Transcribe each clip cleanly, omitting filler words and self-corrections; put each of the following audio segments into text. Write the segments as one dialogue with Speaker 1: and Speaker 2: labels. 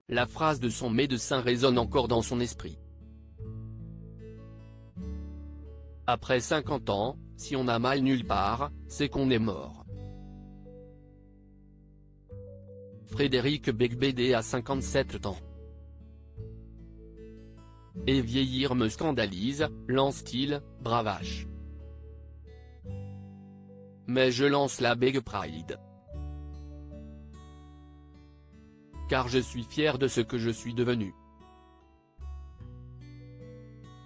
Speaker 1: la phrase de son médecin résonne encore dans son esprit. Après 50 ans, si on a mal nulle part, c'est qu'on est mort. Frédéric Beigbeder a 57 ans. Et vieillir me scandalise, lance-t-il, bravache. Mais je lance la Beg Pride. Car je suis fier de ce que je suis devenu.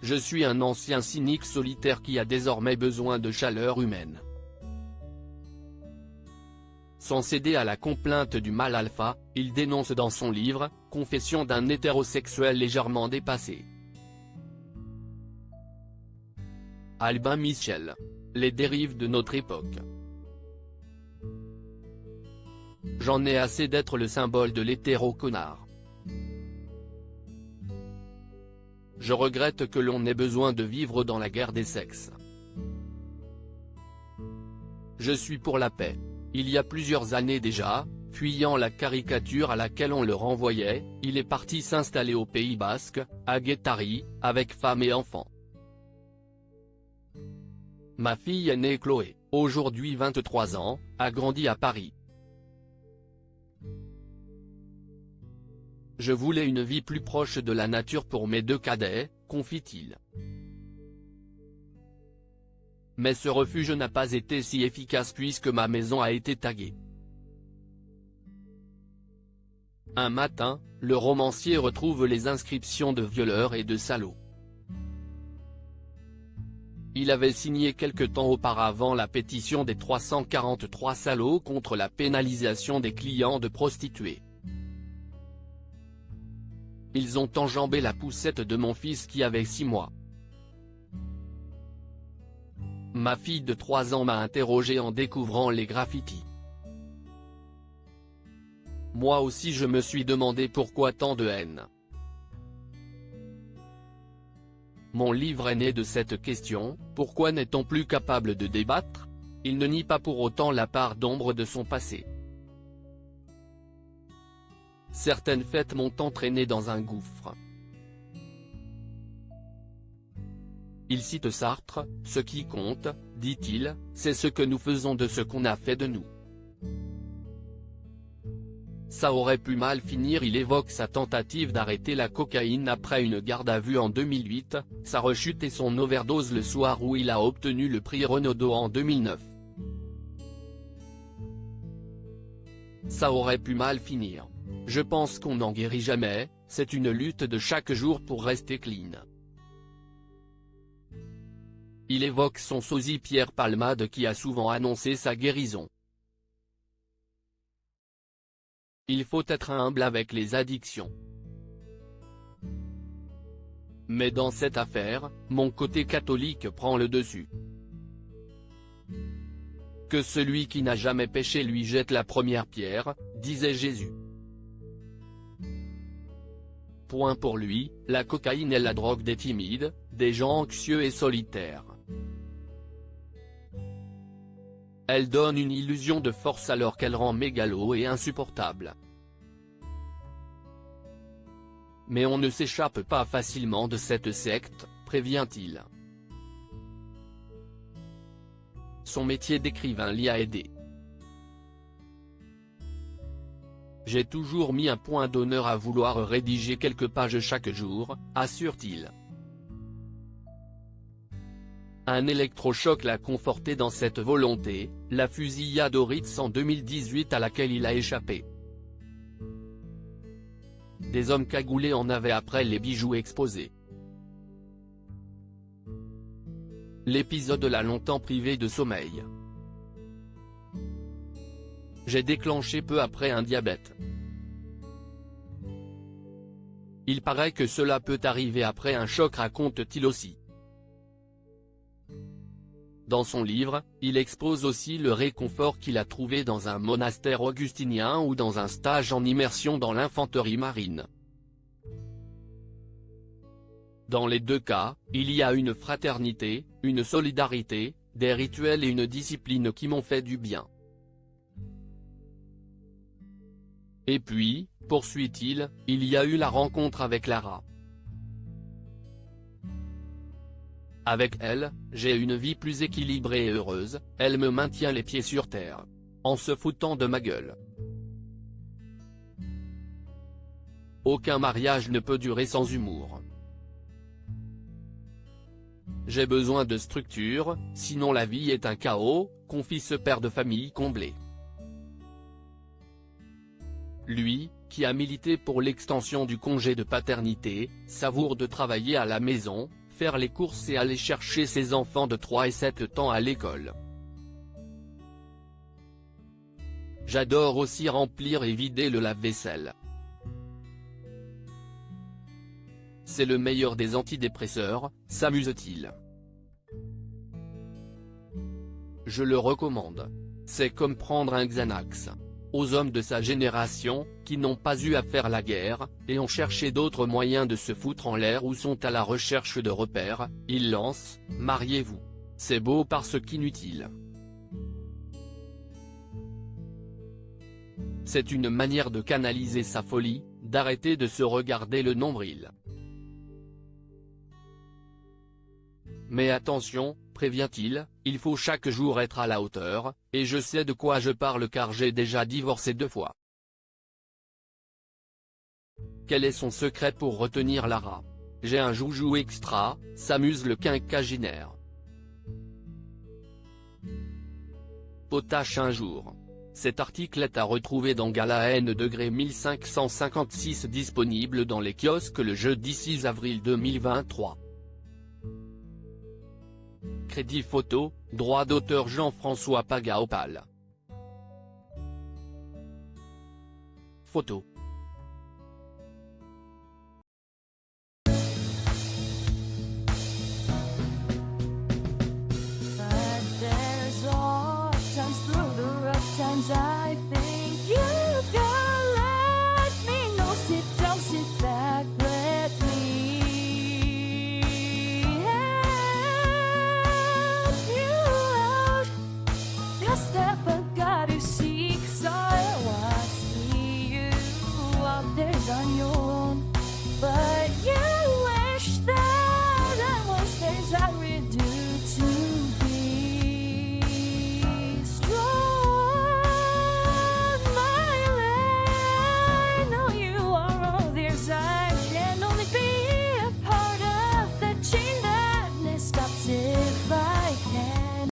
Speaker 1: Je suis un ancien cynique solitaire qui a désormais besoin de chaleur humaine. Sans céder à la complainte du mal alpha, il dénonce dans son livre « Confession d'un hétérosexuel légèrement dépassé ». Albin Michel. Les dérives de notre époque. J'en ai assez d'être le symbole de l'hétéro-connard. Je regrette que l'on ait besoin de vivre dans la guerre des sexes. Je suis pour la paix. Il y a plusieurs années déjà, fuyant la caricature à laquelle on le renvoyait, il est parti s'installer au Pays Basque, à Guétari, avec femme et enfants. Ma fille aînée Chloé, aujourd'hui 23 ans, a grandi à Paris. Je voulais une vie plus proche de la nature pour mes deux cadets, confie-t-il. Mais ce refuge n'a pas été si efficace puisque ma maison a été taguée. Un matin, le romancier retrouve les inscriptions de violeurs et de salauds. Il avait signé quelque temps auparavant la pétition des 343 salauds contre la pénalisation des clients de prostituées. Ils ont enjambé la poussette de mon fils qui avait 6 mois. Ma fille de 3 ans m'a interrogé en découvrant les graffitis. Moi aussi je me suis demandé pourquoi tant de haine. Mon livre est né de cette question, pourquoi n'est-on plus capable de débattre? Il ne nie pas pour autant la part d'ombre de son passé. Certaines fêtes m'ont entraîné dans un gouffre. Il cite Sartre, ce qui compte, dit-il, c'est ce que nous faisons de ce qu'on a fait de nous. Ça aurait pu mal finir. Il évoque sa tentative d'arrêter la cocaïne après une garde à vue en 2008, sa rechute et son overdose le soir où il a obtenu le prix Renaudot en 2009. Ça aurait pu mal finir. Je pense qu'on n'en guérit jamais, c'est une lutte de chaque jour pour rester clean. Il évoque son sosie Pierre Palmade qui a souvent annoncé sa guérison. Il faut être humble avec les addictions. Mais dans cette affaire, mon côté catholique prend le dessus. Que celui qui n'a jamais péché lui jette la première pierre, disait Jésus. Point pour lui, la cocaïne est la drogue des timides, des gens anxieux et solitaires. Elle donne une illusion de force alors qu'elle rend mégalo et insupportable. Mais on ne s'échappe pas facilement de cette secte, prévient-il. Son métier d'écrivain l'y a aidé. J'ai toujours mis un point d'honneur à vouloir rédiger quelques pages chaque jour, assure-t-il. Un électrochoc l'a conforté dans cette volonté, la fusillade au Ritz en 2018 à laquelle il a échappé. Des hommes cagoulés en avaient après les bijoux exposés. L'épisode l'a longtemps privé de sommeil. J'ai déclenché peu après un diabète. Il paraît que cela peut arriver après un choc, raconte-t-il aussi. Dans son livre, il expose aussi le réconfort qu'il a trouvé dans un monastère augustinien ou dans un stage en immersion dans l'infanterie marine. Dans les deux cas, il y a une fraternité, une solidarité, des rituels et une discipline qui m'ont fait du bien. Et puis, poursuit-il, il y a eu la rencontre avec Lara. Avec elle, j'ai une vie plus équilibrée et heureuse, elle me maintient les pieds sur terre. En se foutant de ma gueule. Aucun mariage ne peut durer sans humour. J'ai besoin de structure, sinon la vie est un chaos, confie ce père de famille comblé. Lui, qui a milité pour l'extension du congé de paternité, savoure de travailler à la maison, faire les courses et aller chercher ses enfants de 3 et 7 ans à l'école. J'adore aussi remplir et vider le lave-vaisselle. C'est le meilleur des antidépresseurs, s'amuse-t-il. Je le recommande. C'est comme prendre un Xanax. Aux hommes de sa génération, qui n'ont pas eu à faire la guerre, et ont cherché d'autres moyens de se foutre en l'air ou sont à la recherche de repères, il lance « Mariez-vous ». C'est beau parce qu'inutile. C'est une manière de canaliser sa folie, d'arrêter de se regarder le nombril. Mais attention, prévient-il, il faut chaque jour être à la hauteur, et je sais de quoi je parle car j'ai déjà divorcé 2 fois. Quel est son secret pour retenir Lara? J'ai un joujou extra, s'amuse le quinquagénaire. Potache un jour. Cet article est à retrouver dans Gala N°1556 disponible dans les kiosques le jeudi 6 avril 2023. Crédit photo, droit d'auteur Jean-François Pagaopal. Photo.